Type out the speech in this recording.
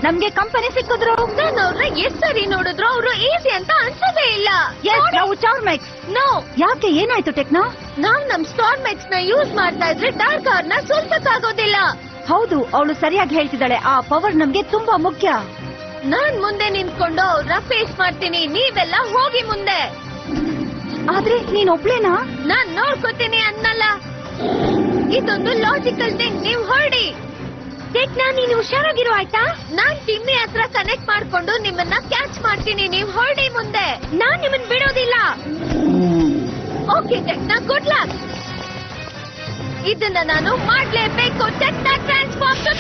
ನಮ್ಗೆ ಕಂಪನಿ ಸಿಕ್ಕಿದ್ರು. ನಾನು ಅವ್ರನ್ನ ಎಷ್ಟ್ ಸರಿ ನೋಡಿದ್ರು ಅವರು ಈಸಿ ಅಂತ ಅನ್ಸೋದೇ ಇಲ್ಲ. ನಾವು ಸ್ಟಾರ್ಮೆಕ್ಸ್. ನೋ, ಯಾಕೆ ಏನಾಯ್ತು ಟೆಕ್ನಾ? ನಾವ್ ನಮ್ ಸ್ಟಾರ್ಮೆಕ್ಸ್ ನ ಯೂಸ್ ಮಾಡ್ತಾ ಇದ್ರೆ ಡಾರ್ಕ್ ಅವರ್ನ ಸೋಲ್ಸಕ್ಕಾಗೋದಿಲ್ಲ. ಹೌದು, ಅವಳು ಸರಿಯಾಗಿ ಹೇಳ್ತಿದ್ದಾಳೆ. ಆ ಪವರ್ ನಮ್ಗೆ ತುಂಬಾ ಮುಖ್ಯ. ನಾನ್ ಮುಂದೆ ನಿಂತ್ಕೊಂಡು ಅವ್ರನ್ನ ಫೇಸ್ ಮಾಡ್ತೀನಿ, ನೀವೆಲ್ಲ ಹೋಗಿ ಮುಂದೆ. ಆದ್ರೆ ನೀನ್ ಒಬ್ಳೇನಾ? ನಾನ್ ನೋಡ್ಕೋತೀನಿ ಅನ್ನಲ್ಲ. ಇದೊಂದು ಲಾಜಿಕಲ್ ಥಿಂಗ್. ನೀವ್ ಹೊರಡಿ. ಟೆಕ್ನಾ, ನೀನು ಹುಷಾರಾಗಿರು ಆಯ್ತಾ? ನಾನ್ ಟಿಮ್ಮಿ ಹತ್ರ ಕನೆಕ್ಟ್ ಮಾಡ್ಕೊಂಡು ನಿಮ್ಮನ್ನ ಕ್ಯಾಚ್ ಮಾಡ್ತೀನಿ. ನೀವ್ ಹೊರಡಿ ಮುಂದೆ. ನಾನ್ ನಿಮ್ಮನ್ ಬಿಡೋದಿಲ್ಲ. ಓಕೆ ಟೆಕ್ನಾ, ಗುಡ್ ಲಕ್. ಇದನ್ನ ನಾನು ಮಾಡ್ಲೇಬೇಕು. ಟೆಕ್ನಾ ಟ್ರಾನ್ಸ್ಫಾರ್ಮ್ ಟು